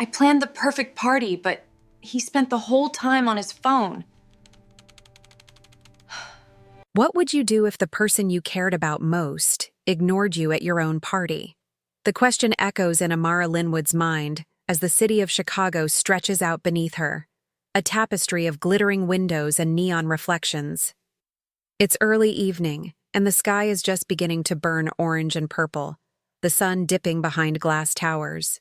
I planned the perfect party, but he spent the whole time on his phone. What would you do if the person you cared about most ignored you at your own party? The question echoes in Amara Linwood's mind as the city of Chicago stretches out beneath her, a tapestry of glittering windows and neon reflections. It's early evening, and the sky is just beginning to burn orange and purple, the sun dipping behind glass towers.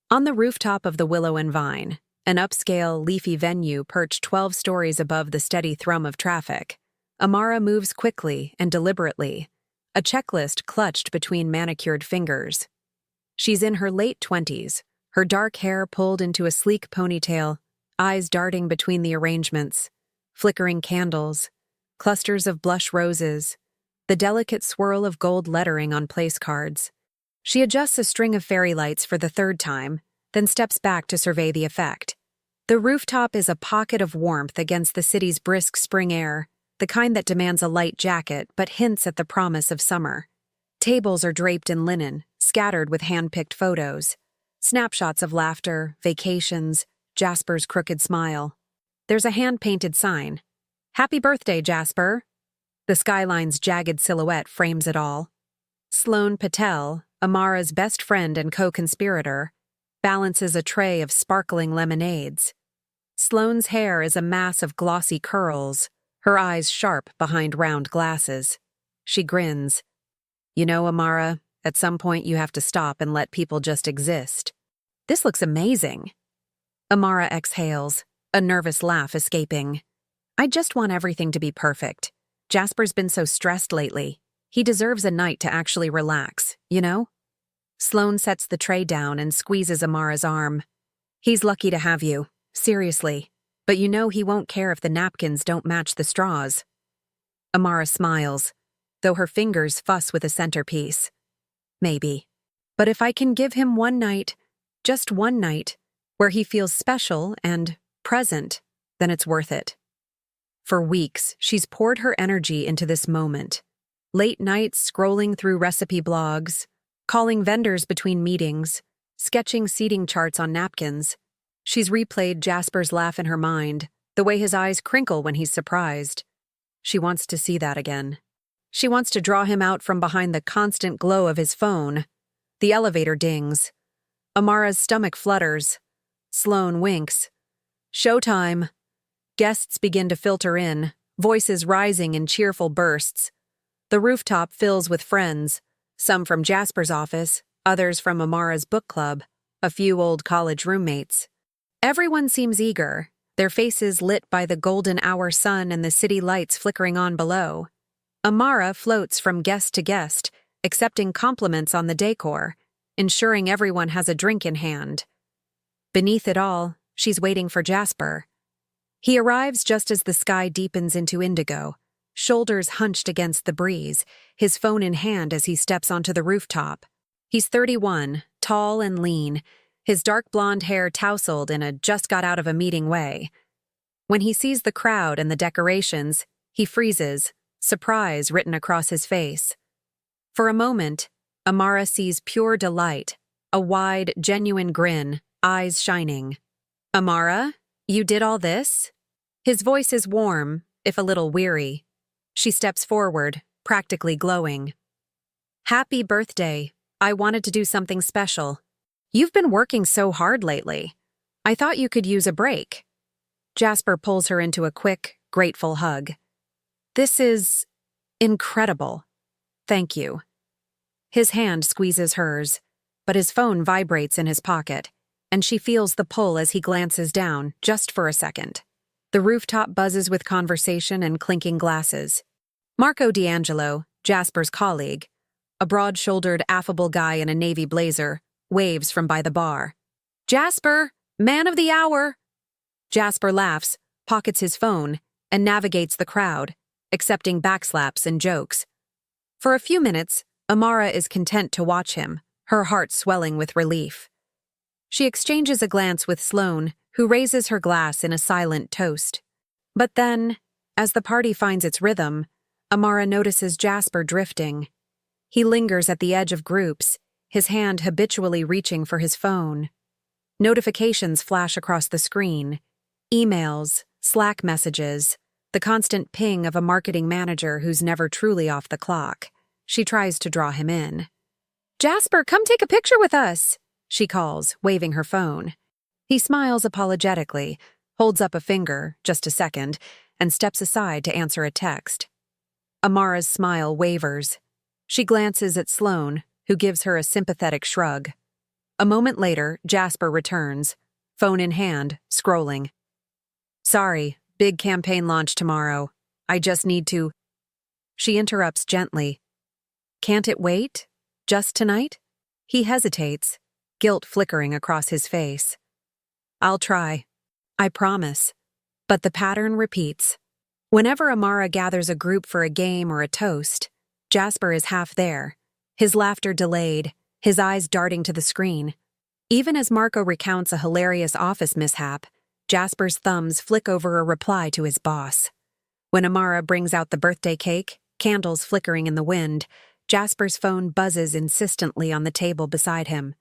On the rooftop of the Willow and Vine, an upscale, leafy venue perched 12 stories above the steady thrum of traffic, Amara moves quickly and deliberately, a checklist clutched between manicured fingers. She's in her late 20s, her dark hair pulled into a sleek ponytail, eyes darting between the arrangements, flickering candles, clusters of blush roses, the delicate swirl of gold lettering on place cards. She adjusts a string of fairy lights for the third time, then steps back to survey the effect. The rooftop is a pocket of warmth against the city's brisk spring air, the kind that demands a light jacket but hints at the promise of summer. Tables are draped in linen, scattered with hand-picked photos, snapshots of laughter, vacations, Jasper's crooked smile. There's a hand-painted sign. "Happy birthday, Jasper." The skyline's jagged silhouette frames it all. Sloan Patel, Amara's best friend and co-conspirator, balances a tray of sparkling lemonades. Sloan's hair is a mass of glossy curls, her eyes sharp behind round glasses. She grins. "You know, Amara, at some point you have to stop and let people just exist." "This looks amazing." Amara exhales, a nervous laugh escaping. "I just want everything to be perfect. Jasper's been so stressed lately. He deserves a night to actually relax, you know?" Sloan sets the tray down and squeezes Amara's arm. "He's lucky to have you, seriously. But you know he won't care if the napkins don't match the straws." Amara smiles, though her fingers fuss with a centerpiece. "Maybe. But if I can give him one night, just one night, where he feels special and present, then it's worth it." For weeks, she's poured her energy into this moment. Late nights scrolling through recipe blogs, calling vendors between meetings, sketching seating charts on napkins. She's replayed Jasper's laugh in her mind, the way his eyes crinkle when he's surprised. She wants to see that again. She wants to draw him out from behind the constant glow of his phone. The elevator dings. Amara's stomach flutters. Sloan winks. Showtime. Guests begin to filter in, voices rising in cheerful bursts. The rooftop fills with friends, some from Jasper's office, others from Amara's book club, a few old college roommates. Everyone seems eager, their faces lit by the golden hour sun and the city lights flickering on below. Amara floats from guest to guest, accepting compliments on the decor, ensuring everyone has a drink in hand. Beneath it all, she's waiting for Jasper. He arrives just as the sky deepens into indigo, shoulders hunched against the breeze, his phone in hand as he steps onto the rooftop. He's 31, tall and lean, his dark blonde hair tousled in a just-got-out-of-a-meeting way. When he sees the crowd and the decorations, he freezes, surprise written across his face. For a moment, Amara sees pure delight, a wide, genuine grin, eyes shining. "Amara, you did all this?" His voice is warm, if a little weary. She steps forward, practically glowing. "Happy birthday. I wanted to do something special. You've been working so hard lately. I thought you could use a break." Jasper pulls her into a quick, grateful hug. "This is incredible. Thank you." His hand squeezes hers, but his phone vibrates in his pocket, and she feels the pull as he glances down, just for a second. The rooftop buzzes with conversation and clinking glasses. Marco D'Angelo, Jasper's colleague, a broad-shouldered, affable guy in a navy blazer, waves from by the bar. "Jasper, man of the hour!" Jasper laughs, pockets his phone, and navigates the crowd, accepting backslaps and jokes. For a few minutes, Amara is content to watch him, her heart swelling with relief. She exchanges a glance with Sloan, who raises her glass in a silent toast. But then, as the party finds its rhythm, Amara notices Jasper drifting. He lingers at the edge of groups, his hand habitually reaching for his phone. Notifications flash across the screen. Emails, Slack messages, the constant ping of a marketing manager who's never truly off the clock. She tries to draw him in. "Jasper, come take a picture with us," she calls, waving her phone. He smiles apologetically, holds up a finger, just a second, and steps aside to answer a text. Amara's smile wavers. She glances at Sloane, who gives her a sympathetic shrug. A moment later, Jasper returns, phone in hand, scrolling. "Sorry, big campaign launch tomorrow. I just need to—" She interrupts gently. "Can't it wait? Just tonight?" He hesitates, guilt flickering across his face. "I'll try. I promise." But the pattern repeats. Whenever Amara gathers a group for a game or a toast, Jasper is half there, his laughter delayed, his eyes darting to the screen. Even as Marco recounts a hilarious office mishap, Jasper's thumbs flick over a reply to his boss. When Amara brings out the birthday cake, candles flickering in the wind, Jasper's phone buzzes insistently on the table beside him.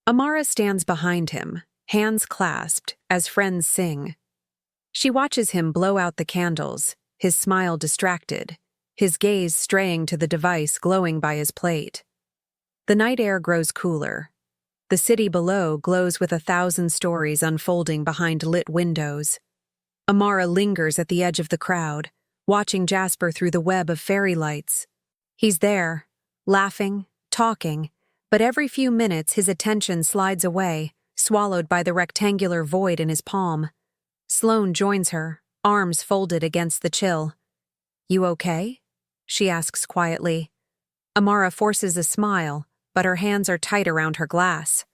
Amara stands behind him, hands clasped, as friends sing. She watches him blow out the candles, his smile distracted, his gaze straying to the device glowing by his plate. The night air grows cooler. The city below glows with 1,000 stories unfolding behind lit windows. Amara lingers at the edge of the crowd, watching Jasper through the web of fairy lights. He's there, laughing, talking, but every few minutes his attention slides away, swallowed by the rectangular void in his palm. Sloane joins her, arms folded against the chill. "You okay?" she asks quietly. Amara forces a smile, but her hands are tight around her glass.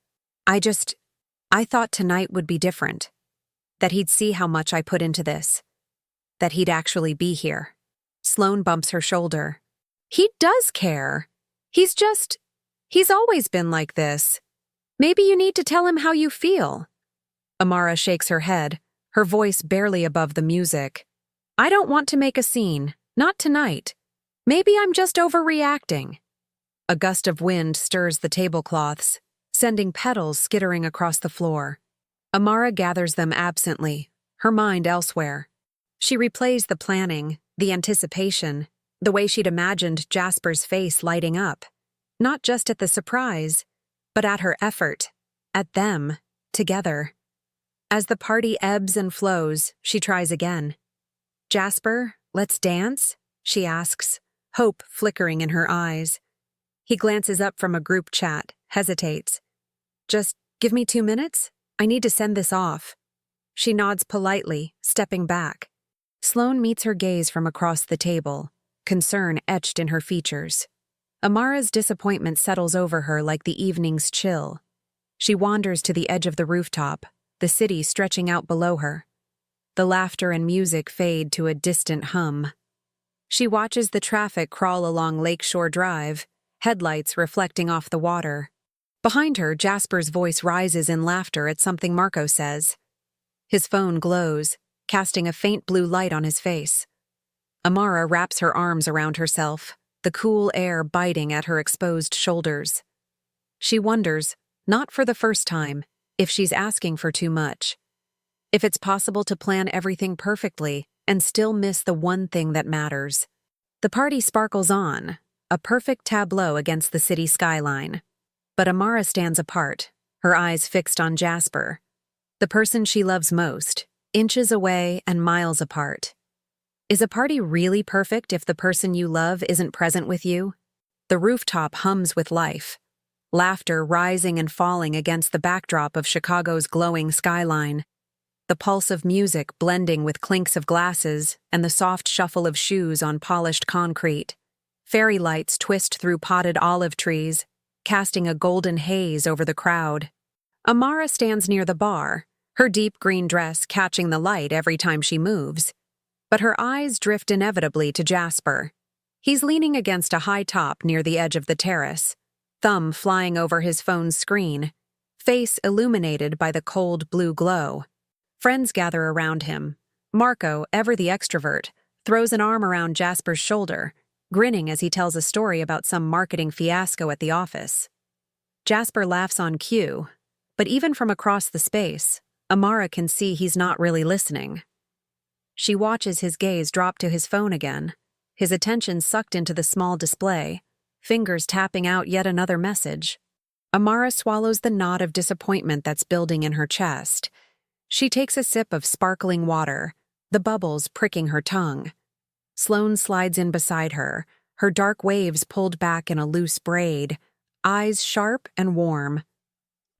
I thought tonight would be different. That he'd see how much I put into this. That he'd actually be here." Sloane bumps her shoulder. "He does care. He's always been like this. Maybe you need to tell him how you feel." Amara shakes her head, her voice barely above the music. "I don't want to make a scene, not tonight. Maybe I'm just overreacting." A gust of wind stirs the tablecloths, sending petals skittering across the floor. Amara gathers them absently, her mind elsewhere. She replays the planning, the anticipation, the way she'd imagined Jasper's face lighting up, not just at the surprise, but at her effort, at them, together. As the party ebbs and flows, she tries again. "Jasper, let's dance?" she asks, hope flickering in her eyes. He glances up from a group chat, hesitates. "Just give me 2 minutes? I need to send this off." She nods politely, stepping back. Sloane meets her gaze from across the table, concern etched in her features. Amara's disappointment settles over her like the evening's chill. She wanders to the edge of the rooftop, the city stretching out below her. The laughter and music fade to a distant hum. She watches the traffic crawl along Lakeshore Drive, headlights reflecting off the water. Behind her, Jasper's voice rises in laughter at something Marco says. His phone glows, casting a faint blue light on his face. Amara wraps her arms around herself, the cool air biting at her exposed shoulders. She wonders, not for the first time, if she's asking for too much. If it's possible to plan everything perfectly and still miss the one thing that matters. The party sparkles on, a perfect tableau against the city skyline. But Amara stands apart, her eyes fixed on Jasper, the person she loves most, inches away and miles apart. Is a party really perfect if the person you love isn't present with you? The rooftop hums with life, laughter rising and falling against the backdrop of Chicago's glowing skyline, the pulse of music blending with clinks of glasses and the soft shuffle of shoes on polished concrete. Fairy lights twist through potted olive trees, casting a golden haze over the crowd. Amara stands near the bar, her deep green dress catching the light every time she moves. But her eyes drift inevitably to Jasper. He's leaning against a high top near the edge of the terrace, thumb flying over his phone's screen, face illuminated by the cold blue glow. Friends gather around him. Marco, ever the extrovert, throws an arm around Jasper's shoulder, grinning as he tells a story about some marketing fiasco at the office. Jasper laughs on cue, but even from across the space, Amara can see he's not really listening. She watches his gaze drop to his phone again, his attention sucked into the small display, fingers tapping out yet another message. Amara swallows the knot of disappointment that's building in her chest. She takes a sip of sparkling water, the bubbles pricking her tongue. Sloane slides in beside her, her dark waves pulled back in a loose braid, eyes sharp and warm.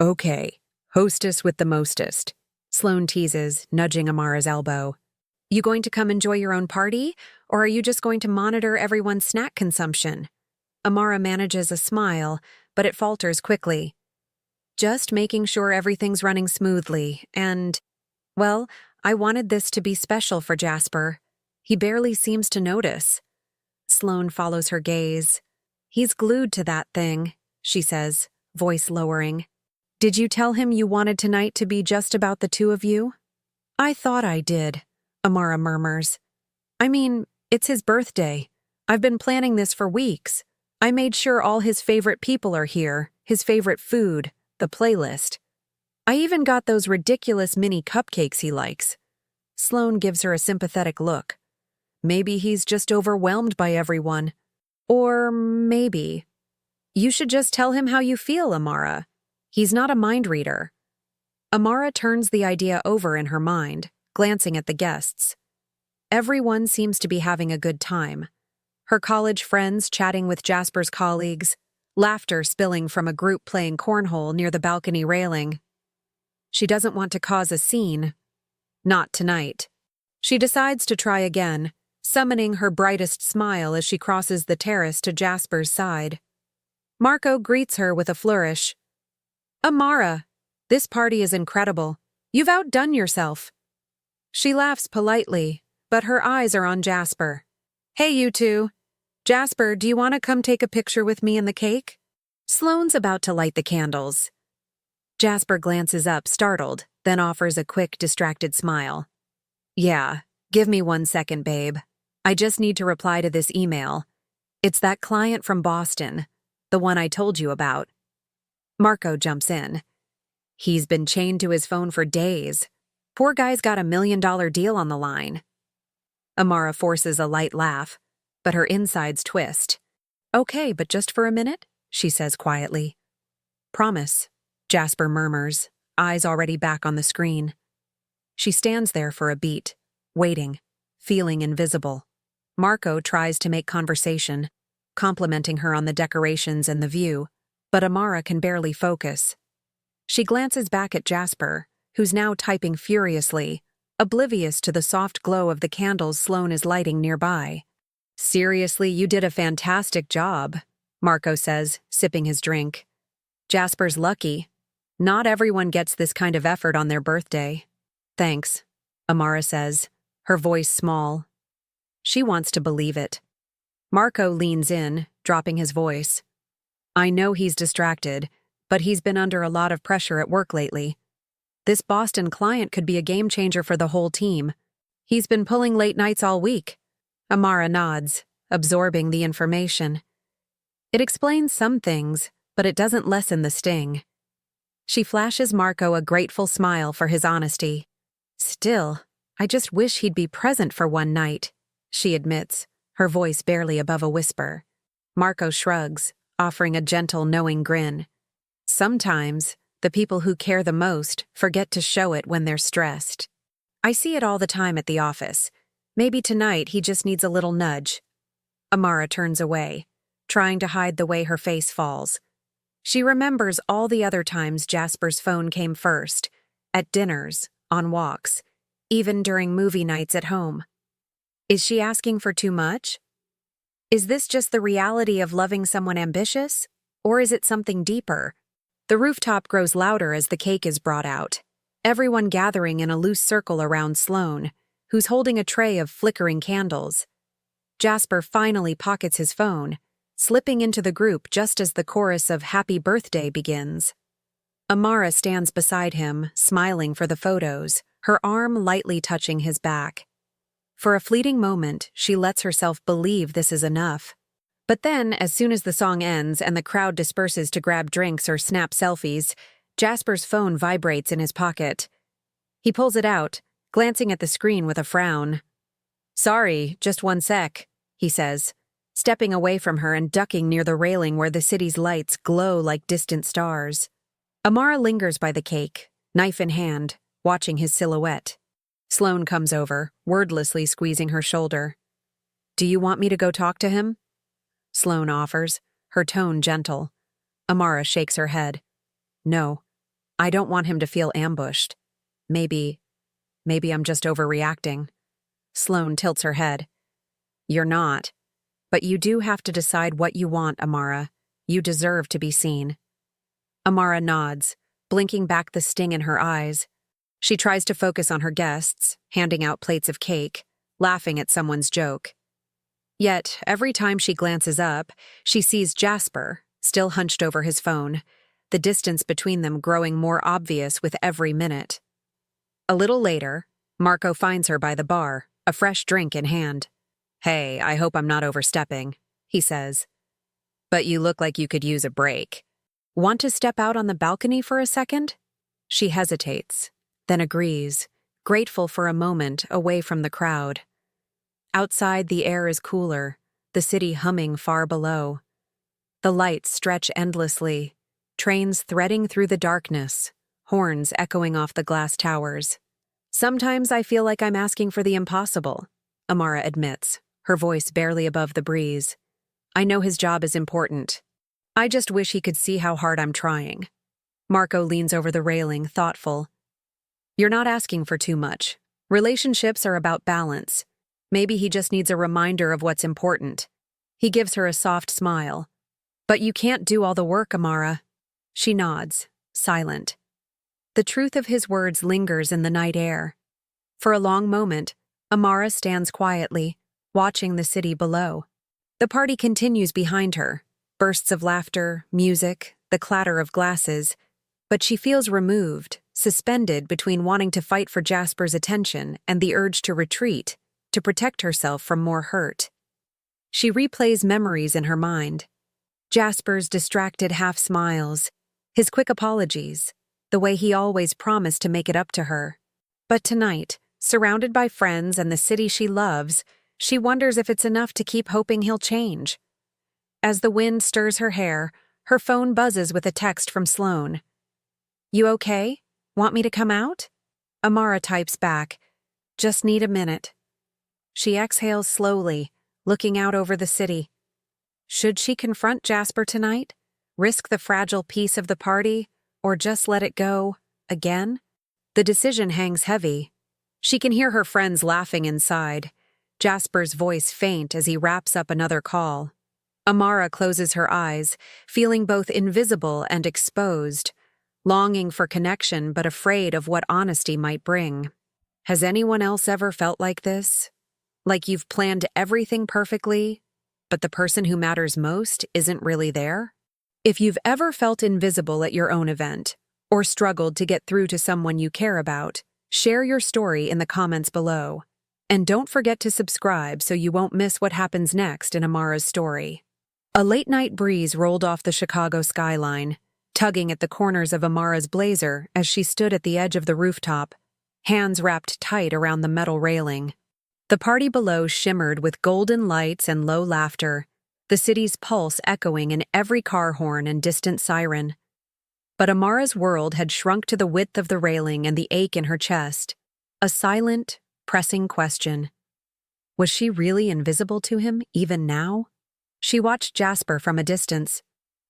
"Okay, hostess with the mostest," Sloane teases, nudging Amara's elbow. "You going to come enjoy your own party, or are you just going to monitor everyone's snack consumption?" Amara manages a smile, but it falters quickly. "Just making sure everything's running smoothly, and, well, I wanted this to be special for Jasper. He barely seems to notice." Sloane follows her gaze. "He's glued to that thing," she says, voice lowering. "Did you tell him you wanted tonight to be just about the two of you?" "I thought I did," Amara murmurs. "I mean, it's his birthday. I've been planning this for weeks. I made sure all his favorite people are here, his favorite food, the playlist. I even got those ridiculous mini cupcakes he likes." Sloane gives her a sympathetic look. "Maybe he's just overwhelmed by everyone. Or maybe. You should just tell him how you feel, Amara. He's not a mind reader." Amara turns the idea over in her mind, glancing at the guests. Everyone seems to be having a good time. Her college friends chatting with Jasper's colleagues, laughter spilling from a group playing cornhole near the balcony railing. She doesn't want to cause a scene. Not tonight. She decides to try again, summoning her brightest smile as she crosses the terrace to Jasper's side. Marco greets her with a flourish. "Amara, this party is incredible. You've outdone yourself." She laughs politely, but her eyes are on Jasper. "Hey, you two. Jasper, do you want to come take a picture with me and the cake?" Sloane's about to light the candles. Jasper glances up, startled, then offers a quick, distracted smile. "Yeah, give me 1 second, babe. I just need to reply to this email. It's that client from Boston, the one I told you about." Marco jumps in. He's been chained to his phone for days. Poor guy's got $1 million deal on the line. Amara forces a light laugh, but her insides twist. "Okay, but just for a minute," she says quietly. "Promise," Jasper murmurs, eyes already back on the screen. She stands there for a beat, waiting, feeling invisible. Marco tries to make conversation, complimenting her on the decorations and the view, but Amara can barely focus. She glances back at Jasper, who's now typing furiously, oblivious to the soft glow of the candles Sloane is lighting nearby. "Seriously, you did a fantastic job," Marco says, sipping his drink. Jasper's lucky. Not everyone gets this kind of effort on their birthday. "Thanks," Amara says, her voice small. She wants to believe it. Marco leans in, dropping his voice. "I know he's distracted, but he's been under a lot of pressure at work lately. This Boston client could be a game changer for the whole team. He's been pulling late nights all week." Amara nods, absorbing the information. It explains some things, but it doesn't lessen the sting. She flashes Marco a grateful smile for his honesty. "Still, I just wish he'd be present for one night," she admits, her voice barely above a whisper. Marco shrugs, offering a gentle, knowing grin. Sometimes, the people who care the most forget to show it when they're stressed. "I see it all the time at the office. Maybe tonight he just needs a little nudge." Amara turns away, trying to hide the way her face falls. She remembers all the other times Jasper's phone came first, at dinners, on walks, even during movie nights at home. Is she asking for too much? Is this just the reality of loving someone ambitious, or is it something deeper? The rooftop grows louder as the cake is brought out, everyone gathering in a loose circle around Sloane, who's holding a tray of flickering candles. Jasper finally pockets his phone, slipping into the group just as the chorus of Happy Birthday begins. Amara stands beside him, smiling for the photos, her arm lightly touching his back. For a fleeting moment, she lets herself believe this is enough. But then, as soon as the song ends and the crowd disperses to grab drinks or snap selfies, Jasper's phone vibrates in his pocket. He pulls it out, glancing at the screen with a frown. "Sorry, just one sec," he says, stepping away from her and ducking near the railing where the city's lights glow like distant stars. Amara lingers by the cake, knife in hand, watching his silhouette. Sloane comes over, wordlessly squeezing her shoulder. "Do you want me to go talk to him?" Sloane offers, her tone gentle. Amara shakes her head. "No, I don't want him to feel ambushed. Maybe I'm just overreacting." Sloane tilts her head. "You're not. But you do have to decide what you want, Amara. You deserve to be seen." Amara nods, blinking back the sting in her eyes. She tries to focus on her guests, handing out plates of cake, laughing at someone's joke. Yet, every time she glances up, she sees Jasper, still hunched over his phone, the distance between them growing more obvious with every minute. A little later, Marco finds her by the bar, a fresh drink in hand. "Hey, I hope I'm not overstepping," he says. "But you look like you could use a break. Want to step out on the balcony for a second?" She hesitates, then agrees, grateful for a moment away from the crowd. Outside, the air is cooler, the city humming far below. The lights stretch endlessly, trains threading through the darkness, horns echoing off the glass towers. "Sometimes I feel like I'm asking for the impossible," Amara admits, her voice barely above the breeze. "I know his job is important. I just wish he could see how hard I'm trying." Marco leans over the railing, thoughtful. "You're not asking for too much. Relationships are about balance. Maybe he just needs a reminder of what's important." He gives her a soft smile. "But you can't do all the work, Amara." She nods, silent. The truth of his words lingers in the night air. For a long moment, Amara stands quietly, watching the city below. The party continues behind her, bursts of laughter, music, the clatter of glasses, but she feels removed, suspended between wanting to fight for Jasper's attention and the urge to retreat, to protect herself from more hurt. She replays memories in her mind. Jasper's distracted half-smiles, his quick apologies, the way he always promised to make it up to her. But tonight, surrounded by friends and the city she loves, she wonders if it's enough to keep hoping he'll change. As the wind stirs her hair, her phone buzzes with a text from Sloane. "You okay? Want me to come out?" Amara types back, "Just need a minute." She exhales slowly, looking out over the city. Should she confront Jasper tonight? Risk the fragile peace of the party? Or just let it go, again? The decision hangs heavy. She can hear her friends laughing inside, Jasper's voice faint as he wraps up another call. Amara closes her eyes, feeling both invisible and exposed, longing for connection but afraid of what honesty might bring. Has anyone else ever felt like this? Like you've planned everything perfectly, but the person who matters most isn't really there? If you've ever felt invisible at your own event, or struggled to get through to someone you care about, share your story in the comments below. And don't forget to subscribe so you won't miss what happens next in Amara's story. A late-night breeze rolled off the Chicago skyline, tugging at the corners of Amara's blazer as she stood at the edge of the rooftop, hands wrapped tight around the metal railing. The party below shimmered with golden lights and low laughter, the city's pulse echoing in every car horn and distant siren. But Amara's world had shrunk to the width of the railing and the ache in her chest, a silent, pressing question. Was she really invisible to him, even now? She watched Jasper from a distance,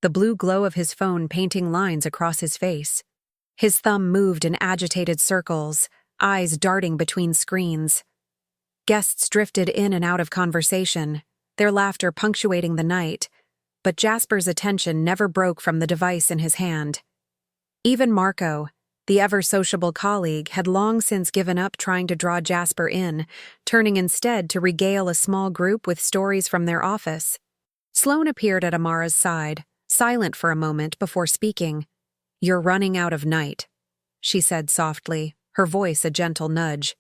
the blue glow of his phone painting lines across his face. His thumb moved in agitated circles, eyes darting between screens. Guests drifted in and out of conversation, their laughter punctuating the night, but Jasper's attention never broke from the device in his hand. Even Marco, the ever-sociable colleague, had long since given up trying to draw Jasper in, turning instead to regale a small group with stories from their office. Sloane appeared at Amara's side, silent for a moment before speaking. "You're running out of night," she said softly, her voice a gentle nudge.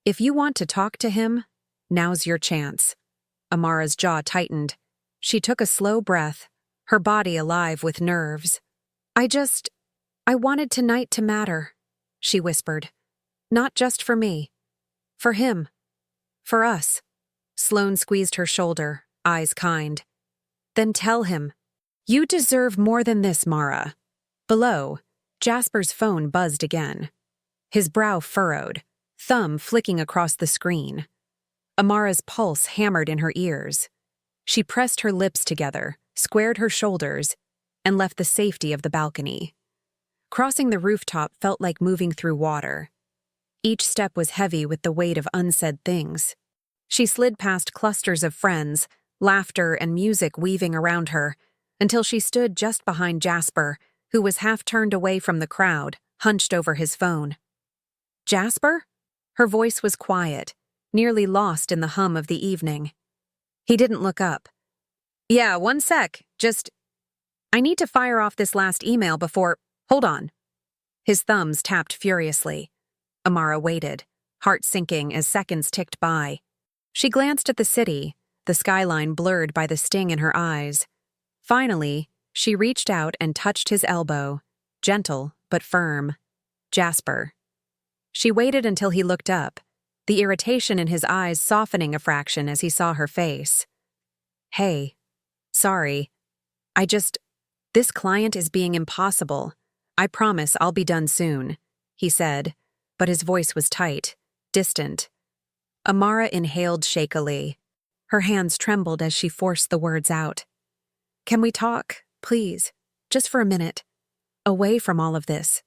"If you want to talk to him, now's your chance." Amara's jaw tightened. She took a slow breath, her body alive with nerves. I wanted tonight to matter, she whispered. Not just for me. For him. For us. Sloane squeezed her shoulder, eyes kind. Then tell him. You deserve more than this, Mara. Below, Jasper's phone buzzed again. His brow furrowed, thumb flicking across the screen. Amara's pulse hammered in her ears. She pressed her lips together, squared her shoulders, and left the safety of the balcony. Crossing the rooftop felt like moving through water. Each step was heavy with the weight of unsaid things. She slid past clusters of friends, laughter and music weaving around her, until she stood just behind Jasper, who was half turned away from the crowd, hunched over his phone. Jasper? Her voice was quiet, nearly lost in the hum of the evening. He didn't look up. Yeah, one sec. I need to fire off this last email before— Hold on. His thumbs tapped furiously. Amara waited, heart sinking as seconds ticked by. She glanced at the city, the skyline blurred by the sting in her eyes. Finally, she reached out and touched his elbow, gentle but firm. Jasper. She waited until he looked up, the irritation in his eyes softening a fraction as he saw her face. Hey. Sorry. This client is being impossible. I promise I'll be done soon, he said, but his voice was tight, distant. Amara inhaled shakily. Her hands trembled as she forced the words out. Can we talk, please? Just for a minute. Away from all of this.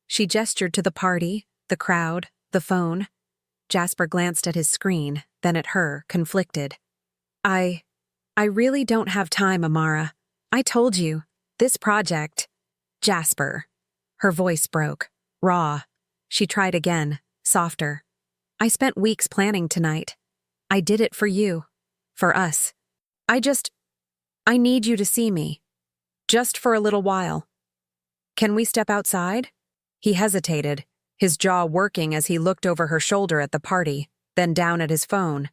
She gestured to the party, the crowd, the phone. Jasper glanced at his screen, then at her, conflicted. I really don't have time, Amara. I told you. This project— Jasper. Her voice broke, raw. She tried again, softer. I spent weeks planning tonight. I did it for you. For us. I need you to see me. Just for a little while. Can we step outside? He hesitated, his jaw working as he looked over her shoulder at the party, then down at his phone.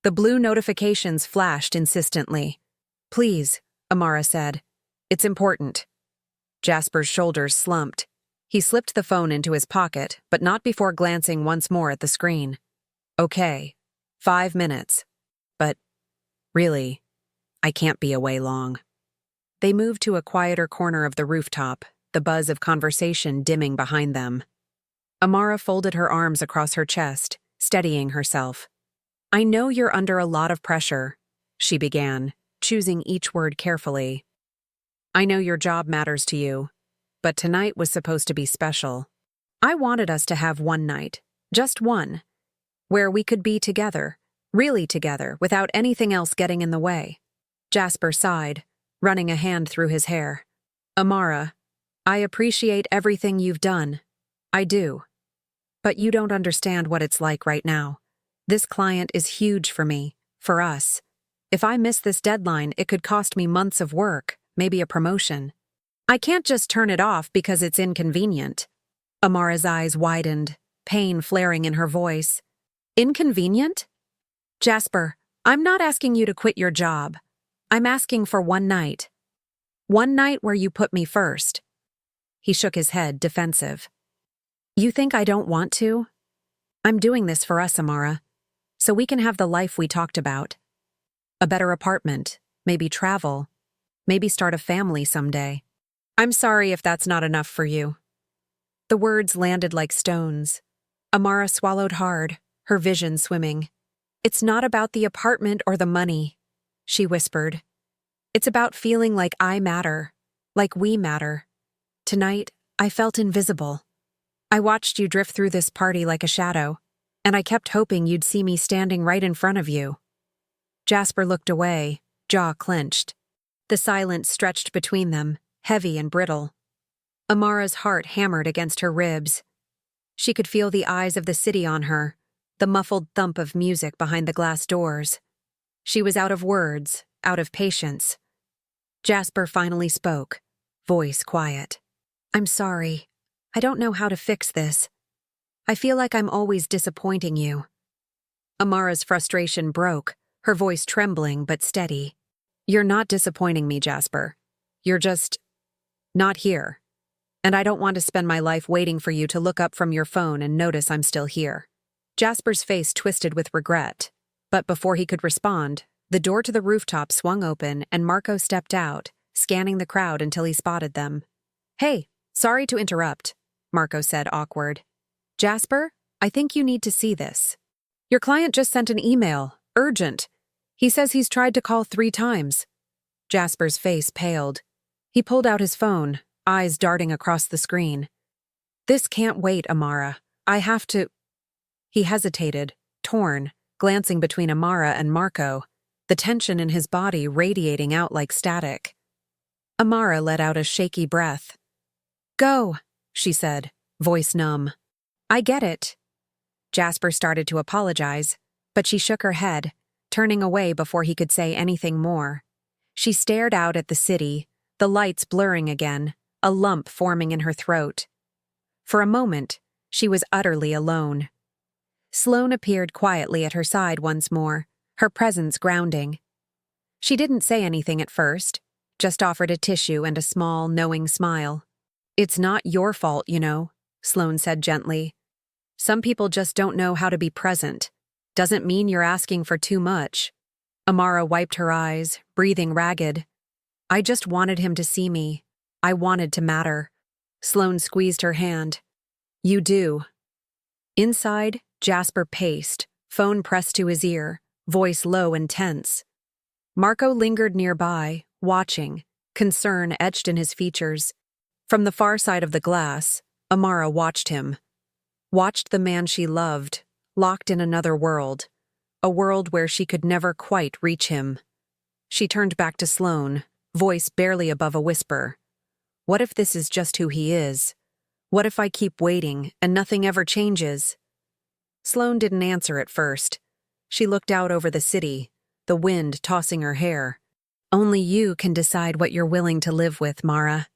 The blue notifications flashed insistently. Please, Amara said. It's important. Jasper's shoulders slumped. He slipped the phone into his pocket, but not before glancing once more at the screen. Okay, 5 minutes. But, really, I can't be away long. They moved to a quieter corner of the rooftop, the buzz of conversation dimming behind them. Amara folded her arms across her chest, steadying herself. I know you're under a lot of pressure, she began, choosing each word carefully. I know your job matters to you, but tonight was supposed to be special. I wanted us to have one night, just one, where we could be together, really together, without anything else getting in the way. Jasper sighed, running a hand through his hair. Amara, I appreciate everything you've done. I do. But you don't understand what it's like right now. This client is huge for me, for us. If I miss this deadline, it could cost me months of work, maybe a promotion. I can't just turn it off because it's inconvenient. Amara's eyes widened, pain flaring in her voice. Inconvenient? Jasper, I'm not asking you to quit your job. I'm asking for one night. One night where you put me first. He shook his head, defensive. You think I don't want to? I'm doing this for us, Amara, so we can have the life we talked about. A better apartment, maybe travel, maybe start a family someday. I'm sorry if that's not enough for you. The words landed like stones. Amara swallowed hard, her vision swimming. It's not about the apartment or the money, she whispered. It's about feeling like I matter, like we matter. Tonight, I felt invisible. I watched you drift through this party like a shadow, and I kept hoping you'd see me standing right in front of you. Jasper looked away, jaw clenched. The silence stretched between them, heavy and brittle. Amara's heart hammered against her ribs. She could feel the eyes of the city on her, the muffled thump of music behind the glass doors. She was out of words, out of patience. Jasper finally spoke, voice quiet. I'm sorry. I don't know how to fix this. I feel like I'm always disappointing you. Amara's frustration broke, her voice trembling but steady. You're not disappointing me, Jasper. You're just not here. And I don't want to spend my life waiting for you to look up from your phone and notice I'm still here. Jasper's face twisted with regret. But before he could respond, the door to the rooftop swung open and Marco stepped out, scanning the crowd until he spotted them. Hey, sorry to interrupt, Marco said, awkward. Jasper, I think you need to see this. Your client just sent an email, urgent. He says he's tried to call 3 times. Jasper's face paled. He pulled out his phone, eyes darting across the screen. This can't wait, Amara. I have to... He hesitated, torn, glancing between Amara and Marco, the tension in his body radiating out like static. Amara let out a shaky breath. Go, she said, voice numb. I get it. Jasper started to apologize, but she shook her head, turning away before he could say anything more. She stared out at the city, the lights blurring again, a lump forming in her throat. For a moment, she was utterly alone. Sloane appeared quietly at her side once more, her presence grounding. She didn't say anything at first, just offered a tissue and a small, knowing smile. It's not your fault, you know, Sloane said gently. Some people just don't know how to be present. Doesn't mean you're asking for too much. Amara wiped her eyes, breathing ragged. I just wanted him to see me. I wanted to matter. Sloane squeezed her hand. You do. Inside, Jasper paced, phone pressed to his ear, voice low and tense. Marco lingered nearby, watching, concern etched in his features. From the far side of the glass, Amara watched him. Watched the man she loved, locked in another world, a world where she could never quite reach him. She turned back to Sloane, voice barely above a whisper. What if this is just who he is? What if I keep waiting and nothing ever changes? Sloane didn't answer at first. She looked out over the city, the wind tossing her hair. Only you can decide what you're willing to live with, Mara.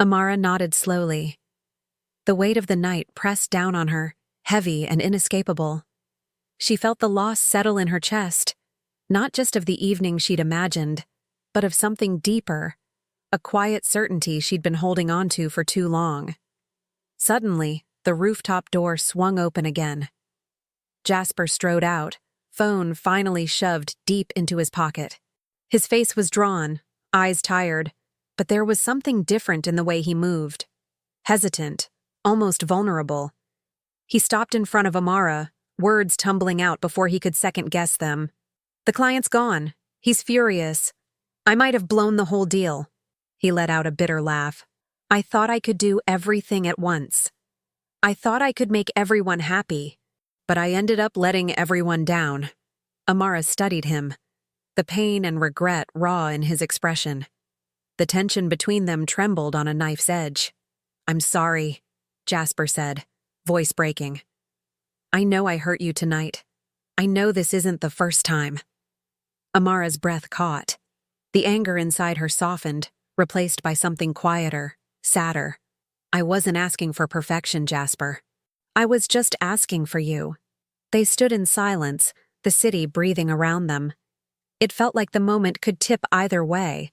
Amara nodded slowly. The weight of the night pressed down on her, heavy and inescapable. She felt the loss settle in her chest, not just of the evening she'd imagined, but of something deeper, a quiet certainty she'd been holding on to for too long. Suddenly, the rooftop door swung open again. Jasper strode out, phone finally shoved deep into his pocket. His face was drawn, eyes tired, but there was something different in the way he moved. Hesitant, almost vulnerable. He stopped in front of Amara, words tumbling out before he could second-guess them. The client's gone. He's furious. I might have blown the whole deal. He let out a bitter laugh. I thought I could do everything at once. I thought I could make everyone happy, but I ended up letting everyone down. Amara studied him, the pain and regret raw in his expression. The tension between them trembled on a knife's edge. I'm sorry, Jasper said, voice breaking. I know I hurt you tonight. I know this isn't the first time. Amara's breath caught. The anger inside her softened, replaced by something quieter, sadder. I wasn't asking for perfection, Jasper. I was just asking for you. They stood in silence, the city breathing around them. It felt like the moment could tip either way,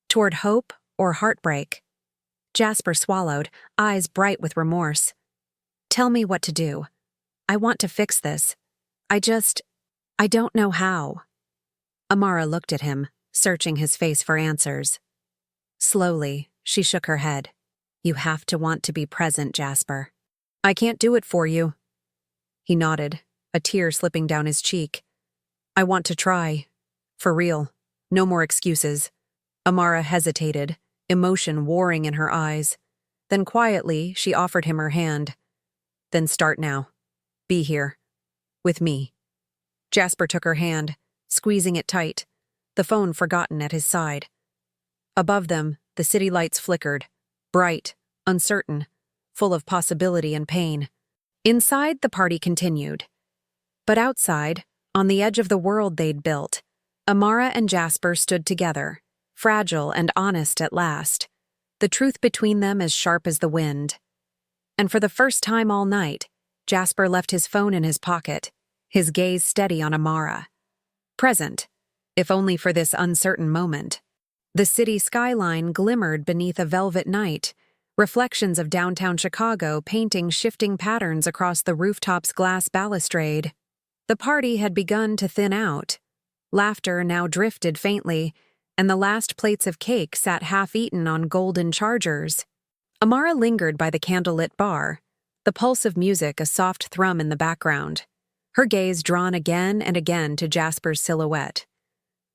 toward hope or heartbreak. Jasper swallowed, eyes bright with remorse. Tell me what to do. I want to fix this. I don't know how. Amara looked at him, searching his face for answers. Slowly, she shook her head. You have to want to be present, Jasper. I can't do it for you. He nodded, a tear slipping down his cheek. I want to try. For real. No more excuses. Amara hesitated, emotion warring in her eyes. Then quietly, she offered him her hand. Then start now. Be here. With me. Jasper took her hand, squeezing it tight, the phone forgotten at his side. Above them, the city lights flickered, bright, uncertain, full of possibility and pain. Inside, the party continued. But outside, on the edge of the world they'd built, Amara and Jasper stood together, fragile and honest at last, the truth between them as sharp as the wind. And for the first time all night, Jasper left his phone in his pocket, his gaze steady on Amara. Present, if only for this uncertain moment. The city skyline glimmered beneath a velvet night, reflections of downtown Chicago painting shifting patterns across the rooftop's glass balustrade. The party had begun to thin out. Laughter now drifted faintly, and the last plates of cake sat half-eaten on golden chargers. Amara lingered by the candlelit bar, the pulse of music a soft thrum in the background, her gaze drawn again and again to Jasper's silhouette.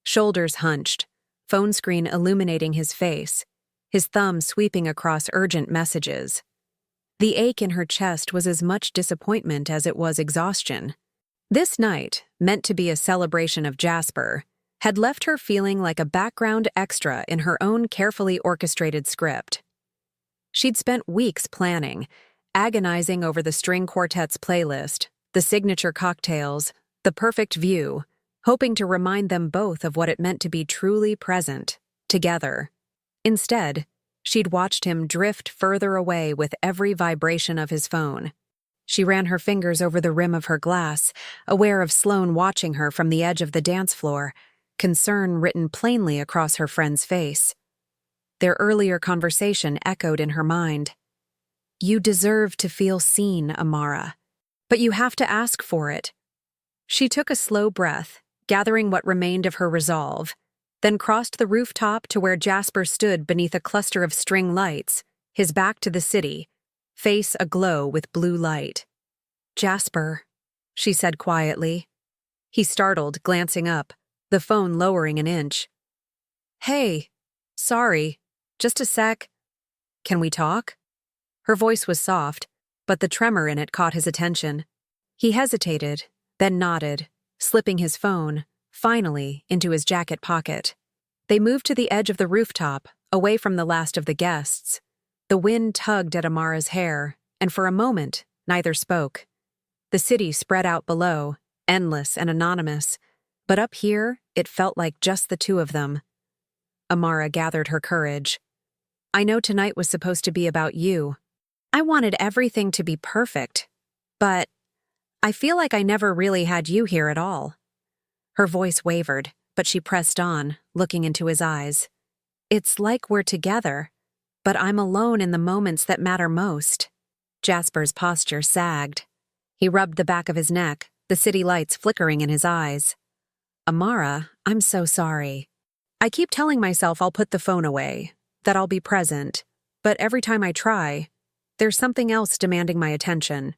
Shoulders hunched, phone screen illuminating his face, his thumb sweeping across urgent messages. The ache in her chest was as much disappointment as it was exhaustion. This night, meant to be a celebration of Jasper, had left her feeling like a background extra in her own carefully orchestrated script. She'd spent weeks planning, agonizing over the string quartet's playlist, the signature cocktails, the perfect view, hoping to remind them both of what it meant to be truly present, together. Instead, she'd watched him drift further away with every vibration of his phone. She ran her fingers over the rim of her glass, aware of Sloane watching her from the edge of the dance floor, concern written plainly across her friend's face. Their earlier conversation echoed in her mind. "You deserve to feel seen, Amara. But you have to ask for it." She took a slow breath, gathering what remained of her resolve, then crossed the rooftop to where Jasper stood beneath a cluster of string lights, his back to the city, face aglow with blue light. "Jasper," she said quietly. He startled, glancing up, the phone lowering an inch. "Hey, sorry, just a sec. Can we talk?" Her voice was soft, but the tremor in it caught his attention. He hesitated, then nodded, slipping his phone, finally, into his jacket pocket. They moved to the edge of the rooftop, away from the last of the guests. The wind tugged at Amara's hair, and for a moment, neither spoke. The city spread out below, endless and anonymous, but up here, it felt like just the two of them. Amara gathered her courage. "I know tonight was supposed to be about you. I wanted everything to be perfect, but I feel like I never really had you here at all." Her voice wavered, but she pressed on, looking into his eyes. "It's like we're together, but I'm alone in the moments that matter most." Jasper's posture sagged. He rubbed the back of his neck, the city lights flickering in his eyes. "Amara, I'm so sorry. I keep telling myself I'll put the phone away, that I'll be present, but every time I try, there's something else demanding my attention.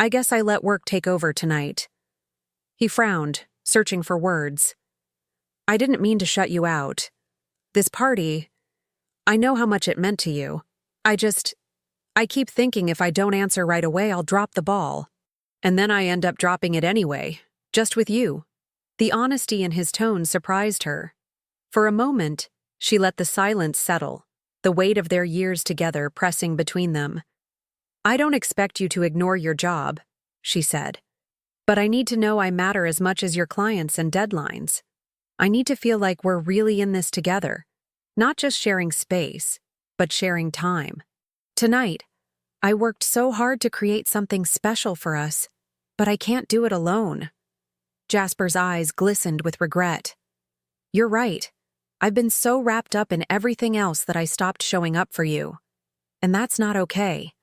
I guess I let work take over tonight." He frowned, searching for words. "I didn't mean to shut you out. This party, I know how much it meant to you. I keep thinking if I don't answer right away, I'll drop the ball. And then I end up dropping it anyway, just with you." The honesty in his tone surprised her. For a moment, she let the silence settle, the weight of their years together pressing between them. "I don't expect you to ignore your job," she said. "But I need to know I matter as much as your clients and deadlines. I need to feel like we're really in this together, not just sharing space, but sharing time. Tonight, I worked so hard to create something special for us, but I can't do it alone." Jasper's eyes glistened with regret. "You're right. I've been so wrapped up in everything else that I stopped showing up for you. And that's not okay."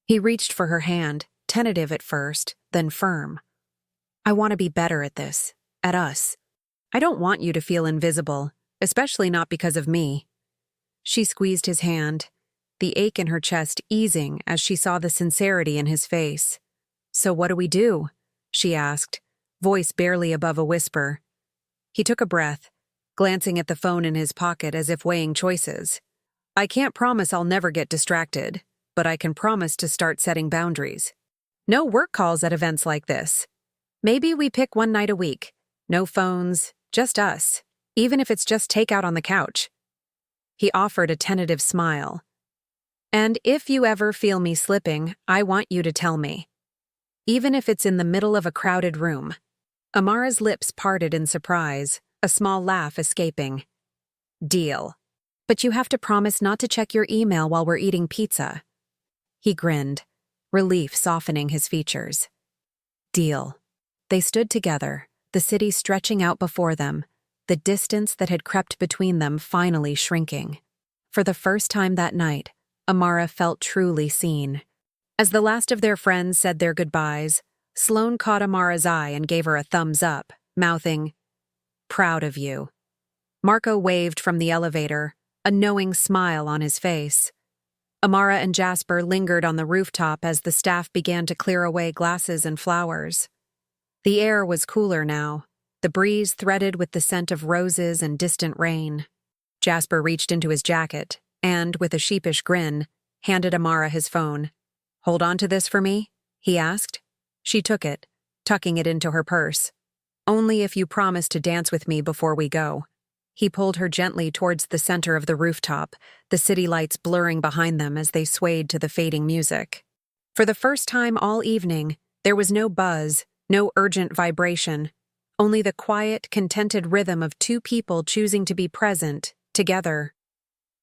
He reached for her hand, tentative at first, then firm. "I want to be better at this, at us. I don't want you to feel invisible, especially not because of me." She squeezed his hand, the ache in her chest easing as she saw the sincerity in his face. "So what do we do?" she asked, voice barely above a whisper. He took a breath, glancing at the phone in his pocket as if weighing choices. "I can't promise I'll never get distracted, but I can promise to start setting boundaries. No work calls at events like this. Maybe we pick one night a week. No phones, just us, even if it's just takeout on the couch." He offered a tentative smile. "And if you ever feel me slipping, I want you to tell me. Even if it's in the middle of a crowded room." Amara's lips parted in surprise, a small laugh escaping. "Deal. But you have to promise not to check your email while we're eating pizza." He grinned, relief softening his features. "Deal." They stood together, the city stretching out before them, the distance that had crept between them finally shrinking. For the first time that night, Amara felt truly seen. As the last of their friends said their goodbyes, Sloane caught Amara's eye and gave her a thumbs up, mouthing, "Proud of you." Marco waved from the elevator, a knowing smile on his face. Amara and Jasper lingered on the rooftop as the staff began to clear away glasses and flowers. The air was cooler now, the breeze threaded with the scent of roses and distant rain. Jasper reached into his jacket and, with a sheepish grin, handed Amara his phone. "Hold on to this for me?" he asked. She took it, tucking it into her purse. "Only if you promise to dance with me before we go." He pulled her gently towards the center of the rooftop, the city lights blurring behind them as they swayed to the fading music. For the first time all evening, there was no buzz, no urgent vibration, only the quiet, contented rhythm of two people choosing to be present, together.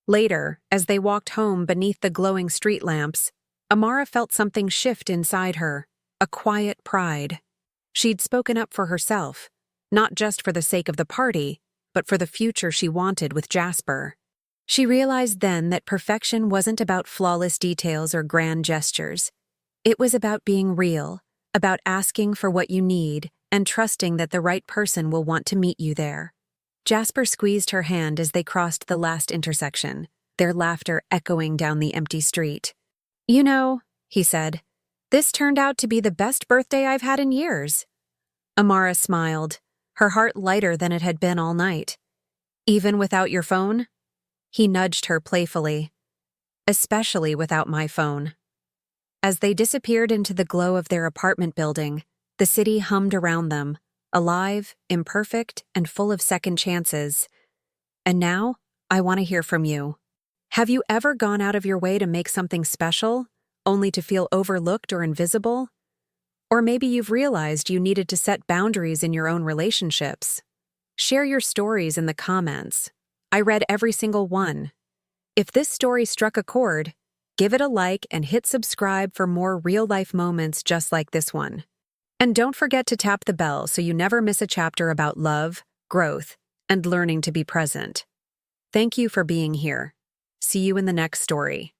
Later, as they walked home beneath the glowing street lamps, Amara felt something shift inside her, a quiet pride. She'd spoken up for herself, not just for the sake of the party, but for the future she wanted with Jasper. She realized then that perfection wasn't about flawless details or grand gestures. It was about being real, about asking for what you need and trusting that the right person will want to meet you there. Jasper squeezed her hand as they crossed the last intersection, their laughter echoing down the empty street. "You know," he said, "this turned out to be the best birthday I've had in years." Amara smiled, her heart lighter than it had been all night. "Even without your phone?" He nudged her playfully. "Especially without my phone." As they disappeared into the glow of their apartment building, the city hummed around them, alive, imperfect, and full of second chances. And now, I want to hear from you. Have you ever gone out of your way to make something special, only to feel overlooked or invisible? Or maybe you've realized you needed to set boundaries in your own relationships. Share your stories in the comments. I read every single one. If this story struck a chord, give it a like and hit subscribe for more real-life moments just like this one. And don't forget to tap the bell so you never miss a chapter about love, growth, and learning to be present. Thank you for being here. See you in the next story.